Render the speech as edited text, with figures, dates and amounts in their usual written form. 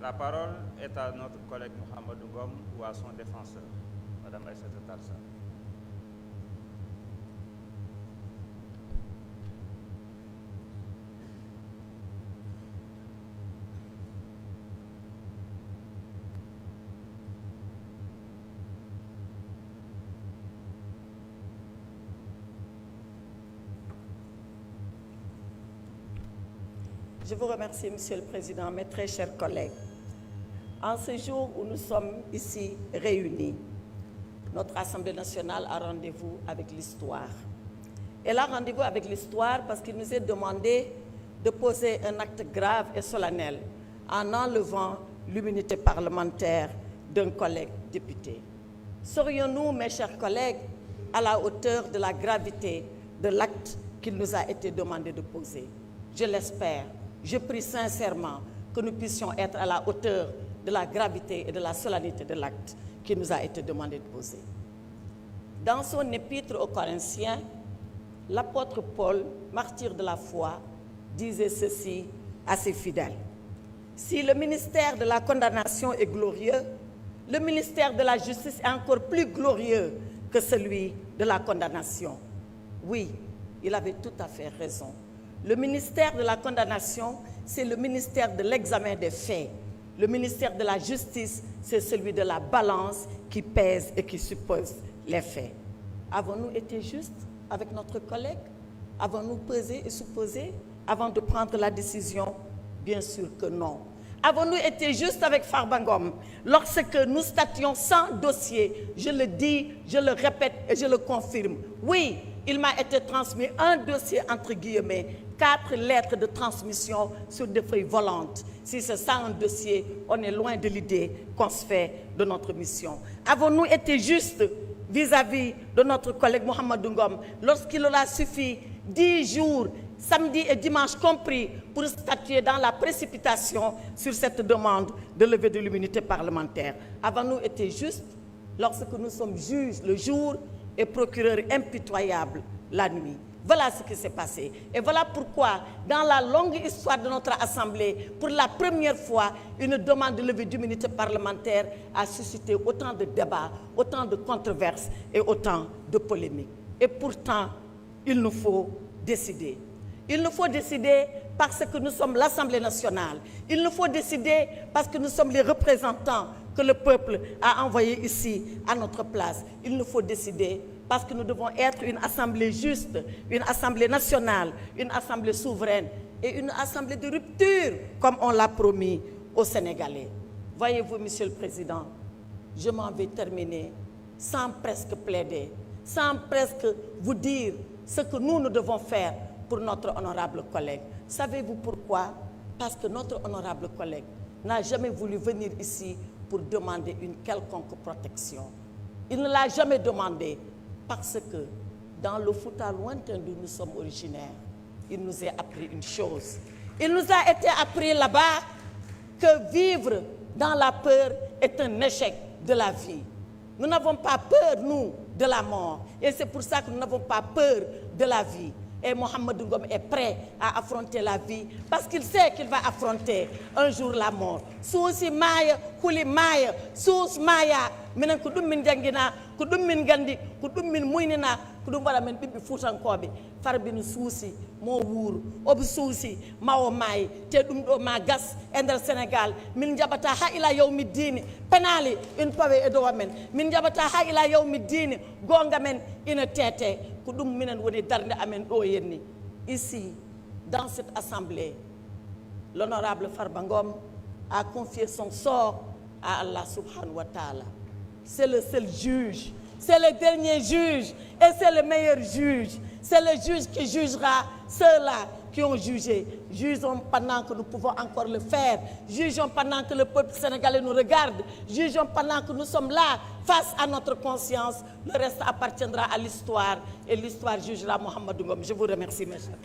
La parole est à notre collègue Mohamedou Ngom ou à son défenseur, Madame Aïssata Tall Sall. Je vous remercie, Monsieur le Président, mes très chers collègues. En ce jour où nous sommes ici réunis, notre Assemblée nationale a rendez-vous avec l'histoire. Elle a rendez-vous avec l'histoire parce qu'il nous est demandé de poser un acte grave et solennel en enlevant l'immunité parlementaire d'un collègue député. Serions-nous, mes chers collègues, à la hauteur de la gravité de l'acte qu'il nous a été demandé de poser? Je l'espère. Je prie sincèrement que nous puissions être à la hauteur de la gravité et de la solennité de l'acte qui nous a été demandé de poser. Dans son épître aux Corinthiens, l'apôtre Paul, martyr de la foi, disait ceci à ses fidèles. Si le ministère de la condamnation est glorieux, le ministère de la justice est encore plus glorieux que celui de la condamnation. Oui, il avait tout à fait raison. Le ministère de la condamnation, c'est le ministère de l'examen des faits. Le ministère de la justice, c'est celui de la balance qui pèse et qui suppose les faits. Avons-nous été justes avec notre collègue? Avons-nous pesé et supposé avant de prendre la décision? Bien sûr que non. Avons-nous été justes avec Farba Ngom lorsque nous stations sans dossier? Je le dis, je le répète et je le confirme. Oui, il m'a été transmis un dossier entre guillemets, 4 lettres de transmission sur des feuilles volantes. Si c'est ça un dossier, on est loin de l'idée qu'on se fait de notre mission. Avons-nous été justes vis-à-vis de notre collègue Mohamedou Ngom lorsqu'il aura suffi 10 jours, samedi et dimanche compris, pour statuer dans la précipitation sur cette demande de levée de l'immunité parlementaire? Avons-nous été justes lorsque nous sommes juges le jour et procureurs impitoyables la nuit? Voilà ce qui s'est passé. Et voilà pourquoi, dans la longue histoire de notre Assemblée, pour la première fois, une demande de levée d'immunité parlementaire a suscité autant de débats, autant de controverses et autant de polémiques. Et pourtant, il nous faut décider. Il nous faut décider parce que nous sommes l'Assemblée nationale. Il nous faut décider parce que nous sommes les représentants que le peuple a envoyés ici à notre place. Il nous faut décider parce que nous devons être une assemblée juste, une assemblée nationale, une assemblée souveraine et une assemblée de rupture, comme on l'a promis aux Sénégalais. Voyez-vous, Monsieur le Président, je m'en vais terminer sans presque plaider, sans presque vous dire ce que nous devons faire pour notre honorable collègue. Savez-vous pourquoi? Parce que notre honorable collègue n'a jamais voulu venir ici pour demander une quelconque protection. Il ne l'a jamais demandé parce que dans le Fouta lointain d'où nous sommes originaires, il nous est appris une chose. Il nous a été appris là-bas que vivre dans la peur est un échec de la vie. Nous n'avons pas peur, nous, de la mort. Et c'est pour ça que nous n'avons pas peur de la vie. Et Mohamedou Ngom est prêt à affronter la vie parce qu'il sait qu'il va affronter un jour la mort. Sousi maya, kuli maya, sous maya, minen ko dum min jangina, ko dum min gandi, ko dum min muynina, ko dum wala men bibbi futankobe. Farbinu sousi mo wuur, obi sousi mawo may, te dum do ma gas ender Sénégal, min jabata ha ila yawmi dini, penali une pawe e do men, min jabata ha ila yawmi dini, gonga men ina tete. Ici, dans cette assemblée, l'honorable Farba Ngom a confié son sort à Allah subhanahu wa ta'ala. C'est le seul juge, c'est le dernier juge et c'est le meilleur juge. C'est le juge qui jugera ceux-là qui ont jugé. Jugeons pendant que nous pouvons encore le faire. Jugeons pendant que le peuple sénégalais nous regarde. Jugeons pendant que nous sommes là, face à notre conscience. Le reste appartiendra à l'histoire et l'histoire jugera Mohamedou Ngom. Je vous remercie, mes chers.